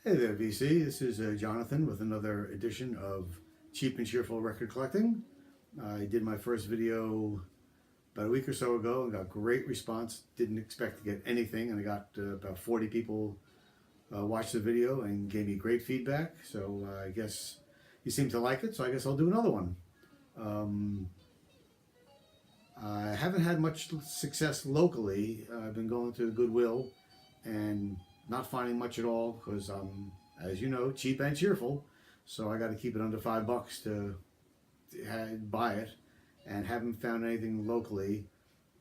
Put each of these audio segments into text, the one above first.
Hey there, VC. This is Jonathan with another edition of Cheap and Cheerful Record Collecting. I did my first video about a week or so ago and got great response. Didn't expect to get anything, and I got about 40 people watch the video and gave me great feedback. So I guess you seem to like it, so I guess I'll do another one. I haven't had much success locally. I've been going to Goodwill and not finding much at all because I'm, as you know, cheap and cheerful. So I got to keep it under $5 to buy it, and haven't found anything locally.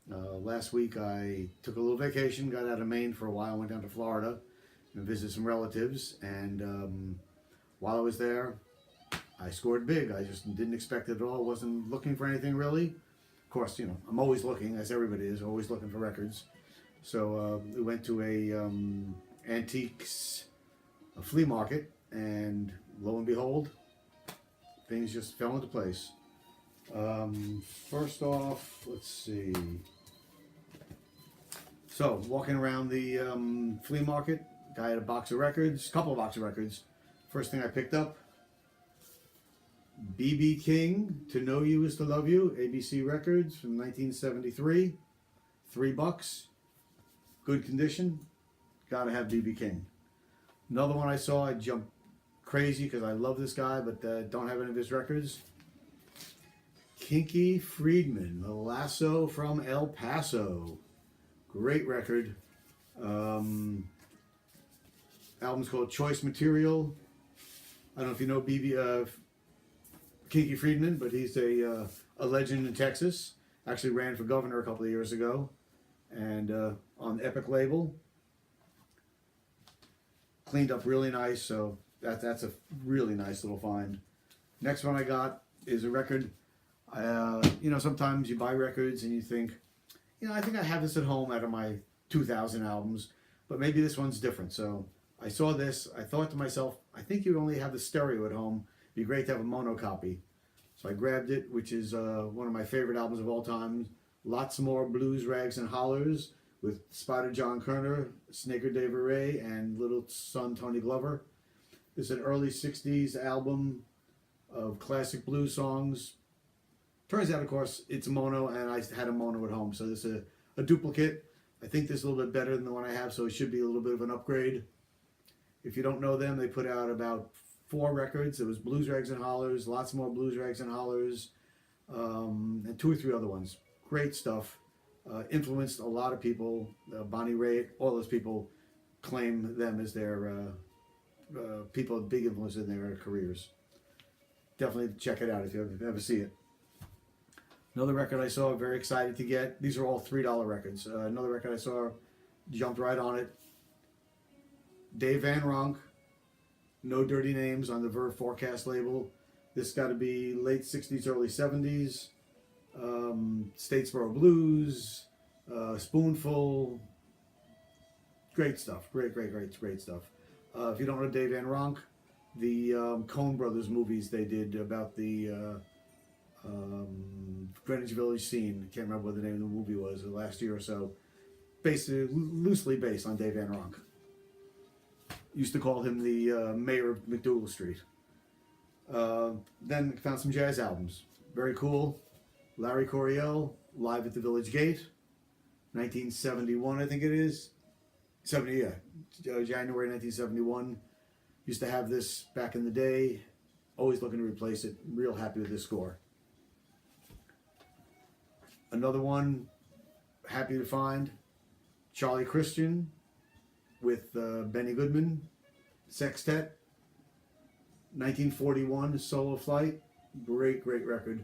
Last week I took a little vacation, got out of Maine for a while, went down to Florida and visited some relatives, and while I was there, I scored big. I just didn't expect it at all. Wasn't looking for anything really. Of course, you know, I'm always looking, as everybody is, always looking for records. So we went to a antiques a flea market, and lo and behold, things just fell into place. First off, let's see. So, walking around the flea market, guy had a box of records, couple of box of records. First thing I picked up, B.B. King, To Know You Is to Love You, ABC Records from 1973, $3, good condition, gotta have B.B. King. Another one I saw, I jumped crazy because I love this guy, but don't have any of his records. Kinky Friedman, The Lasso from El Paso. Great record. Album's called Choice Material. I don't know if you know Kinky Friedman, but he's a legend in Texas. Actually ran for governor a couple of years ago, and on Epic label. Cleaned up really nice, so that's a really nice little find. Next one I got is a record. You know, sometimes you buy records and you think, you know, I think I have this at home out of my 2,000 albums, but maybe this one's different. So I saw this, I thought to myself, I think you only have the stereo at home. It'd be great to have a mono copy. So I grabbed it, which is one of my favorite albums of all time. Lots more Blues, Rags, and Hollers with Spider John Kerner, Snaker Dave Ray, and little son Tony Glover. It's an early 60s album of classic blues songs. Turns out, of course, it's a mono, and I had a mono at home, so this is a duplicate. I think this is a little bit better than the one I have, so it should be a little bit of an upgrade. If you don't know them, they put out about 4 records. It was Blues, Rags, and Hollers, lots more Blues, Rags, and Hollers, and 2 or 3 other ones. Great stuff. Influenced a lot of people. Bonnie Raitt, all those people claim them as their people of big influence in their careers. Definitely check it out if you ever see it. Another record I saw, very excited to get. These are all $3 records. Another record I saw, jumped right on it. Dave Van Ronk, No Dirty Names on the Verve Forecast label. This got to be late 60s, early 70s. Statesboro Blues, Spoonful. Great stuff. Great stuff. If you don't know Dave Van Ronk, the Coen Brothers movies they did about the Greenwich Village scene. I can't remember what the name of the movie was the last year or so. Basically, loosely based on Dave Van Ronk. Used to call him the mayor of McDougal Street. Then found some jazz albums. Very cool. Larry Coryell, Live at the Village Gate, 1971, I think it is. January 1971. Used to have this back in the day. Always looking to replace it. Real happy with this score. Another one, happy to find, Charlie Christian with Benny Goodman, Sextet, 1941, Solo Flight. Great record.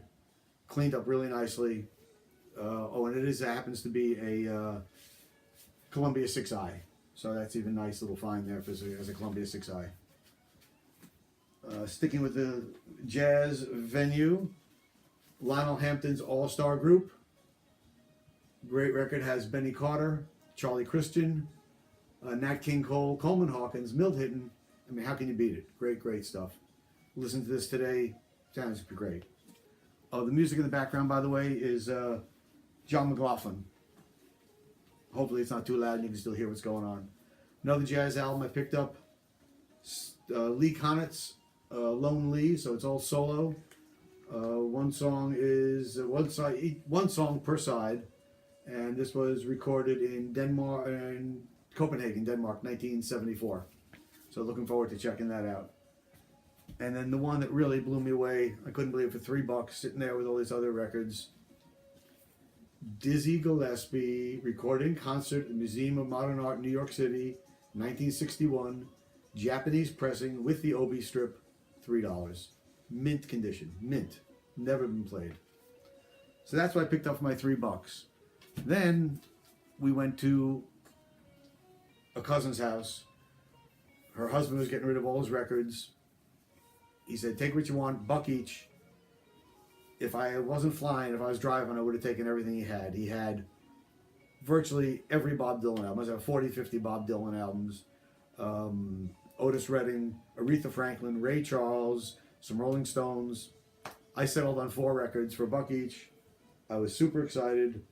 Cleaned up really nicely. And it happens to be a Columbia 6i. So that's even a nice little find there as a Columbia 6i. Sticking with the jazz venue, Lionel Hampton's All-Star Group. Great record, has Benny Carter, Charlie Christian, Nat King Cole, Coleman Hawkins, Milt Hinton. I mean, how can you beat it? Great stuff. Listen to this today. Sounds great. The music in the background, by the way, is John McLaughlin. Hopefully it's not too loud and you can still hear what's going on. Another jazz album I picked up, Lee Konitz, Lone Lee, so it's all solo. One song is one song per side, and this was recorded in Denmark, in Copenhagen, Denmark, 1974. So looking forward to checking that out. And then the one that really blew me away, I couldn't believe it, for $3, sitting there with all these other records. Dizzy Gillespie, recorded in concert at the Museum of Modern Art in New York City, 1961. Japanese pressing with the Obi strip, $3. Mint condition, mint. Never been played. So that's what I picked up for my $3. Then we went to a cousin's house. Her husband was getting rid of all his records. He said, take what you want, $1 each. If I wasn't flying, if I was driving, I would have taken everything he had. He had virtually every Bob Dylan album. I have 40, 50 Bob Dylan albums. Otis Redding, Aretha Franklin, Ray Charles, some Rolling Stones. I settled on 4 records for $1 each. I was super excited.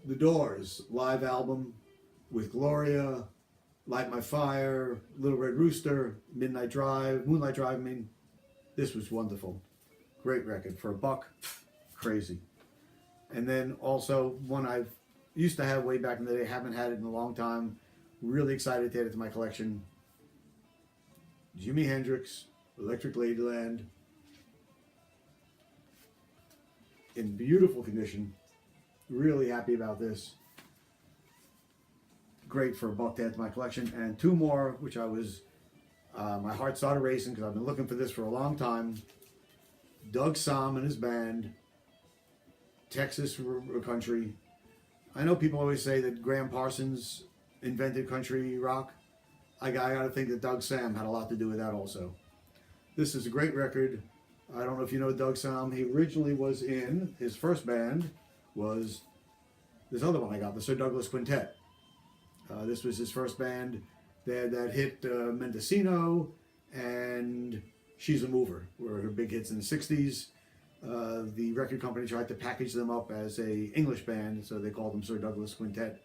The Doors live album with Gloria, Light My Fire, Little Red Rooster, Moonlight Drive, I mean. This was wonderful. Great record for $1. Crazy. And then also one I've used to have way back in the day, haven't had it in a long time. Really excited to add it to my collection. Jimi Hendrix, Electric Ladyland. In beautiful condition. Really happy about this. Great for $1 to add to my collection. And 2 more, which I was, my heart started racing because I've been looking for this for a long time. Doug Sahm and his band, Texas Country. I know people always say that Graham Parsons invented country rock. I gotta think that Doug Sahm had a lot to do with that also. This is a great record. I don't know if you know Doug Sahm. He originally was in, his first band was this other one I got, the Sir Douglas Quintet. This was his first band that hit Mendocino and She's a Mover, were her big hits in the 60s. The record company tried to package them up as a English band, so they called them Sir Douglas Quintet,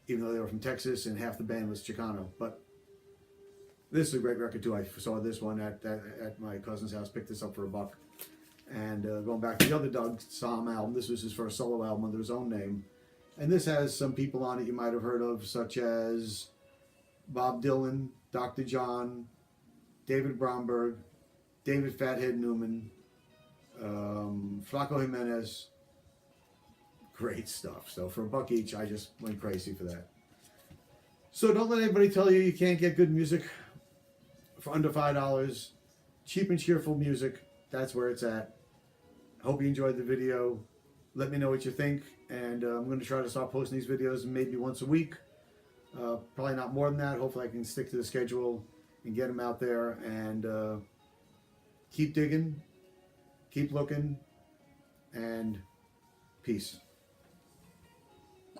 even though they were from Texas and half the band was Chicano. But this is a great record too. I saw this one at my cousin's house, picked this up for $1. And going back to the other Doug Sahm album, this was his first solo album under his own name. And this has some people on it you might have heard of, such as Bob Dylan, Dr. John, David Bromberg, David Fathead Newman, Flaco Jimenez. Great stuff. So for $1 each, I just went crazy for that. So don't let anybody tell you you can't get good music for under $5. Cheap and cheerful music, that's where it's at. Hope you enjoyed the video. Let me know what you think, and I'm going to try to start posting these videos maybe once a week. Probably not more than that. Hopefully I can stick to the schedule and get them out there, and keep digging, keep looking, and peace.